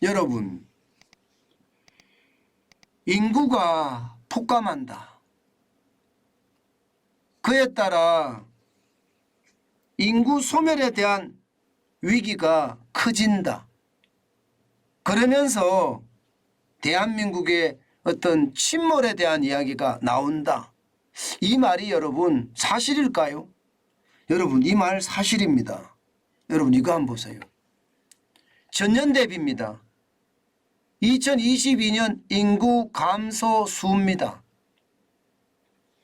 여러분, 인구가 폭감한다. 그에 따라 인구 소멸에 대한 위기가 커진다. 그러면서 대한민국의 어떤 침몰에 대한 이야기가 나온다. 이 말이 여러분 사실일까요? 여러분, 이 말 사실입니다. 여러분, 이거 한번 보세요. 전년 대비입니다. 2022년 인구 감소 수입니다.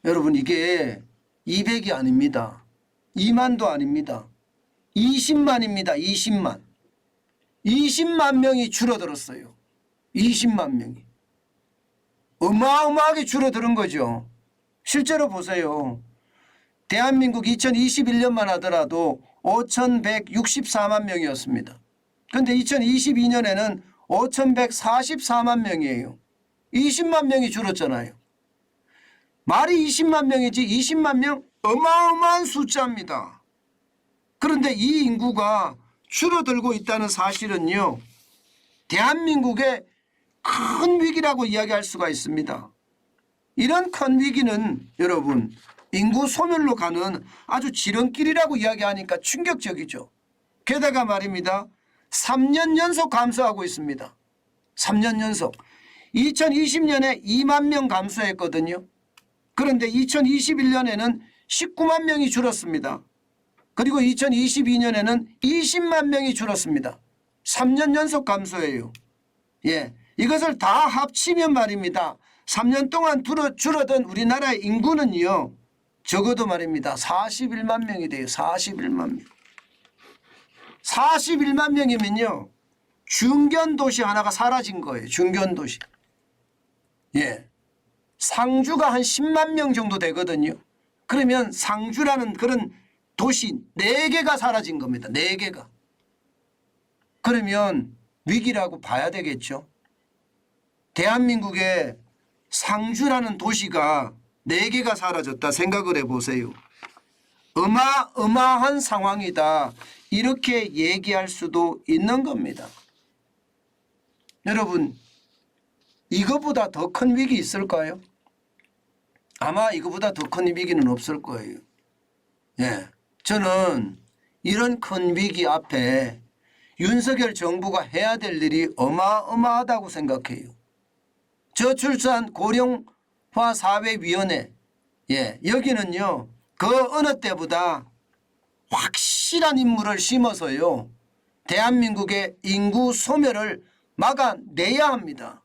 여러분, 이게 200이 아닙니다. 2만도 아닙니다. 20만입니다. 20만. 20만 명이 줄어들었어요. 20만 명이. 어마어마하게 줄어드는 거죠. 실제로 보세요. 대한민국 2021년만 하더라도 5,164만 명이었습니다. 그런데 2022년에는 5,144만 명이에요. 20만 명이 줄었잖아요. 말이 20만 명이지 20만 명 어마어마한 숫자입니다. 그런데 이 인구가 줄어들고 있다는 사실은요, 대한민국의 큰 위기라고 이야기할 수가 있습니다. 이런 큰 위기는 여러분 인구 소멸로 가는 아주 지름길이라고 이야기하니까 충격적이죠. 게다가 말입니다. 3년 연속 감소하고 있습니다. 3년 연속. 2020년에 2만 명 감소했거든요. 그런데 2021년에는 19만 명이 줄었습니다. 그리고 2022년에는 20만 명이 줄었습니다. 3년 연속 감소예요. 예, 이것을 다 합치면 말입니다. 3년 동안 줄어든 우리나라의 인구는요, 적어도 말입니다. 41만 명이 돼요. 41만 명. 41만 명이면요, 중견도시 하나가 사라진 거예요. 중견도시. 예. 상주가 한 10만 명 정도 되거든요. 그러면 상주라는 그런 도시 4개가 사라진 겁니다. 4개가. 그러면 위기라고 봐야 되겠죠. 대한민국에 상주라는 도시가 4개가 사라졌다 생각을 해보세요. 어마어마한 상황이다. 이렇게 얘기할 수도 있는 겁니다. 여러분, 이거보다 더 큰 위기 있을까요? 아마 이거보다 더 큰 위기는 없을 거예요. 예, 저는 이런 큰 위기 앞에 윤석열 정부가 해야 될 일이 어마어마하다고 생각해요. 저출산 고령화 사회위원회, 예, 여기는요 그 어느 때보다 확실한 인물을 심어서요 대한민국의 인구 소멸을 막아내야 합니다.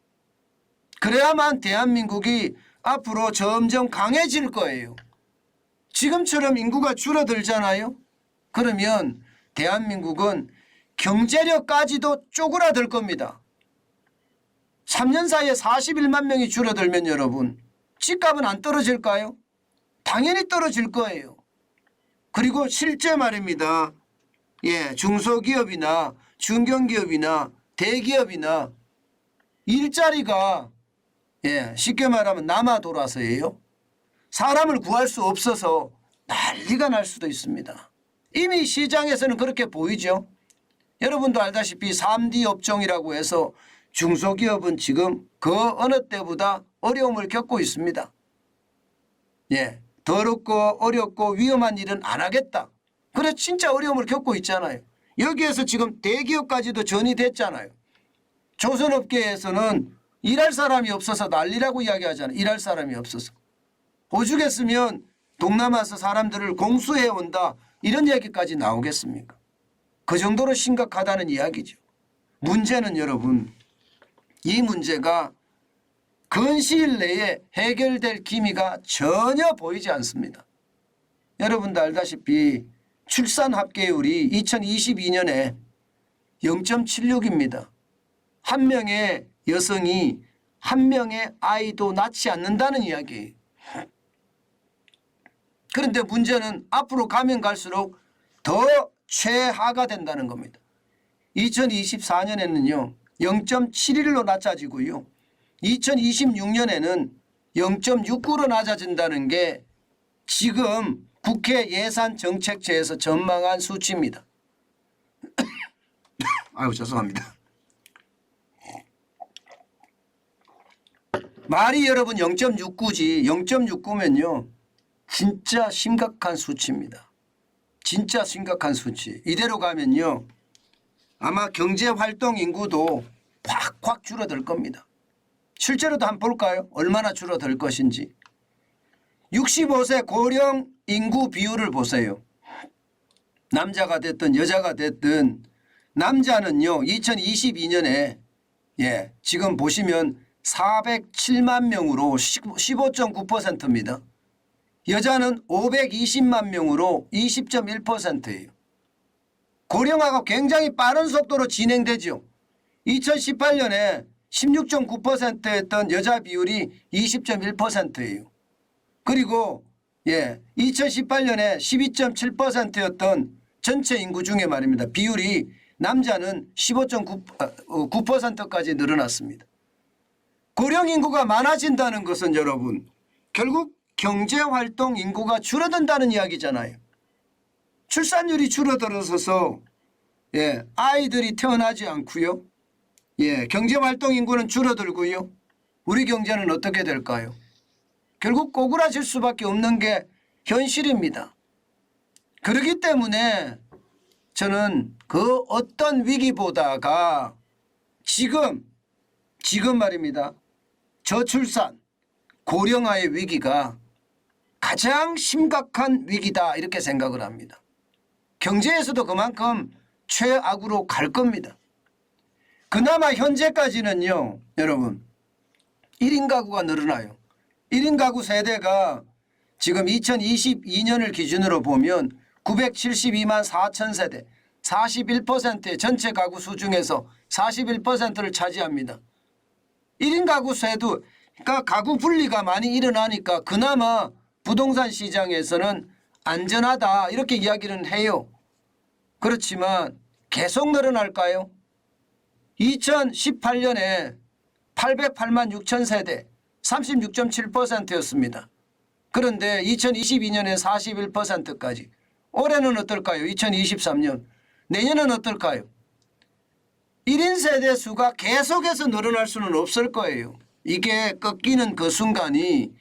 그래야만 대한민국이 앞으로 점점 강해질 거예요. 지금처럼 인구가 줄어들잖아요. 그러면 대한민국은 경제력까지도 쪼그라들 겁니다. 3년 사이에 41만 명이 줄어들면 여러분 집값은 안 떨어질까요? 당연히 떨어질 거예요. 그리고 실제 말입니다. 예, 중소기업이나 중견기업이나 대기업이나 일자리가 예, 쉽게 말하면 남아 돌아서예요. 사람을 구할 수 없어서 난리가 날 수도 있습니다. 이미 시장에서는 그렇게 보이죠. 여러분도 알다시피 3D 업종이라고 해서 중소기업은 지금 그 어느 때보다 어려움을 겪고 있습니다. 예, 더럽고 어렵고 위험한 일은 안 하겠다. 그래서 진짜 어려움을 겪고 있잖아요. 여기에서 지금 대기업까지도 전이됐잖아요. 조선업계에서는 일할 사람이 없어서 난리라고 이야기하잖아요. 일할 사람이 없어서. 오죽했으면 동남아에서 사람들을 공수해 온다 이런 얘기까지 나오겠습니까? 그 정도로 심각하다는 이야기죠. 문제는 여러분 이 문제가 근시일 내에 해결될 기미가 전혀 보이지 않습니다. 여러분도 알다시피 출산 합계율이 2022년에 0.76입니다. 한 명의 여성이 한 명의 아이도 낳지 않는다는 이야기예요. 그런데 문제는 앞으로 가면 갈수록 더 최하가 된다는 겁니다. 2024년에는요 0.71로 낮아지고요. 2026년에는 0.69로 낮아진다는 게 지금 국회 예산정책처에서 전망한 수치입니다. 아유 죄송합니다. 말이 여러분 0.69지 0.69면요. 진짜 심각한 수치입니다. 진짜 심각한 수치. 이대로 가면요. 아마 경제활동 인구도 확 줄어들 겁니다. 실제로도 한번 볼까요? 얼마나 줄어들 것인지. 65세 고령 인구 비율을 보세요. 남자가 됐든 여자가 됐든 남자는요. 2022년에 지금 보시면 407만 명으로 15.9%입니다. 여자는 520만 명으로 20.1%예요. 고령화가 굉장히 빠른 속도로 진행되죠. 2018년에 16.9%였던 여자 비율이 20.1%예요. 그리고 2018년에 12.7%였던 전체 인구 중에 말입니다. 비율이 남자는 15.9%까지 늘어났습니다. 고령 인구가 많아진다는 것은 여러분 결국 경제활동 인구가 줄어든다는 이야기잖아요. 출산율이 줄어들어서 아이들이 태어나지 않고요. 경제활동 인구는 줄어들고요. 우리 경제는 어떻게 될까요? 결국 꼬꾸라질 수밖에 없는 게 현실입니다. 그렇기 때문에 저는 그 어떤 위기보다가 지금 말입니다. 저출산, 고령화의 위기가 가장 심각한 위기다 이렇게 생각을 합니다. 경제에서도 그만큼 최악으로 갈 겁니다. 그나마 현재까지는요. 여러분 1인 가구가 늘어나요. 1인 가구 세대가 지금 2022년을 기준으로 보면 972만 4천 세대 41%의 전체 가구 수 중에서 41%를 차지합니다. 1인 가구 세도 그러니까 가구 분리가 많이 일어나니까 그나마 부동산 시장에서는 안전하다 이렇게 이야기는 해요. 그렇지만 계속 늘어날까요? 2018년에 808만 6천 세대 36.7%였습니다. 그런데 2022년에 41%까지. 올해는 어떨까요? 2023년. 내년은 어떨까요? 1인 세대 수가 계속해서 늘어날 수는 없을 거예요. 이게 꺾이는 그 순간이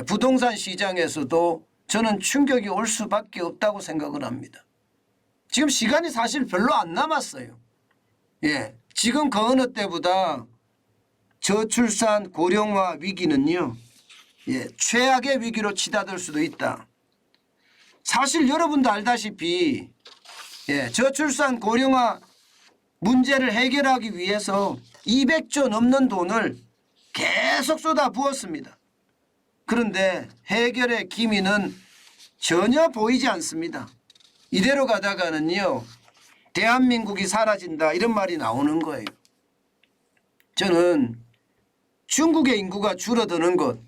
부동산 시장에서도 저는 충격이 올 수밖에 없다고 생각을 합니다. 지금 시간이 사실 별로 안 남았어요. 지금 그 어느 때보다 저출산 고령화 위기는요. 최악의 위기로 치닫을 수도 있다. 사실 여러분도 알다시피 저출산 고령화 문제를 해결하기 위해서 200조 넘는 돈을 계속 쏟아부었습니다. 그런데 해결의 기미는 전혀 보이지 않습니다. 이대로 가다가는요. 대한민국이 사라진다 이런 말이 나오는 거예요. 저는 중국의 인구가 줄어드는 것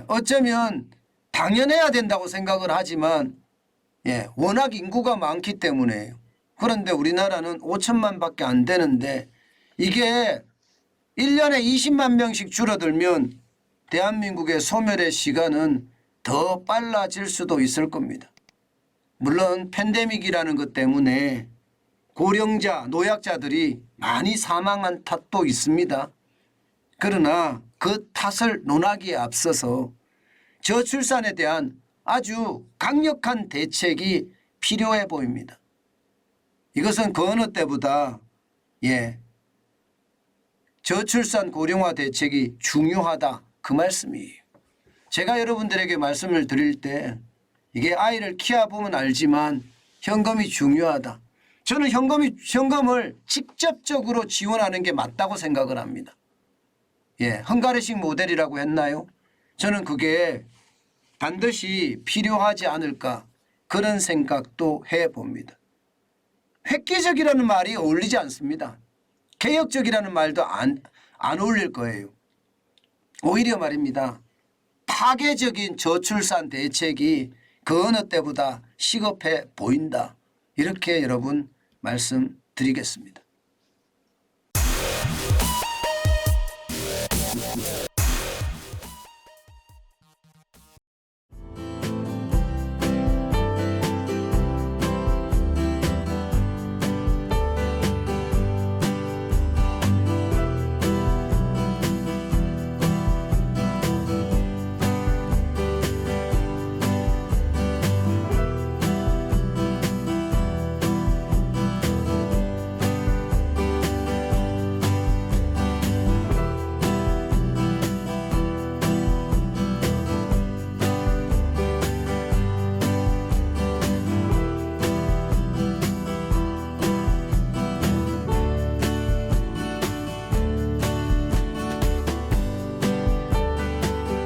어쩌면 당연해야 된다고 생각을 하지만 워낙 인구가 많기 때문에요. 그런데 우리나라는 5천만 밖에 안 되는데 이게 1년에 20만 명씩 줄어들면 대한민국의 소멸의 시간은 더 빨라질 수도 있을 겁니다. 물론 팬데믹이라는 것 때문에 고령자, 노약자들이 많이 사망한 탓도 있습니다. 그러나 그 탓을 논하기에 앞서서 저출산에 대한 아주 강력한 대책이 필요해 보입니다. 이것은 그 어느 때보다 저출산 고령화 대책이 중요하다 그 말씀이에요. 제가 여러분들에게 말씀을 드릴 때 이게 아이를 키워보면 알지만 현금이 중요하다. 저는 현금을 직접적으로 지원하는 게 맞다고 생각을 합니다. 헝가리식 모델이라고 했나요? 저는 그게 반드시 필요하지 않을까 그런 생각도 해봅니다. 획기적이라는 말이 어울리지 않습니다. 개혁적이라는 말도 안 어울릴 거예요. 오히려 말입니다. 파괴적인 저출산 대책이 그 어느 때보다 시급해 보인다. 이렇게 여러분 말씀드리겠습니다.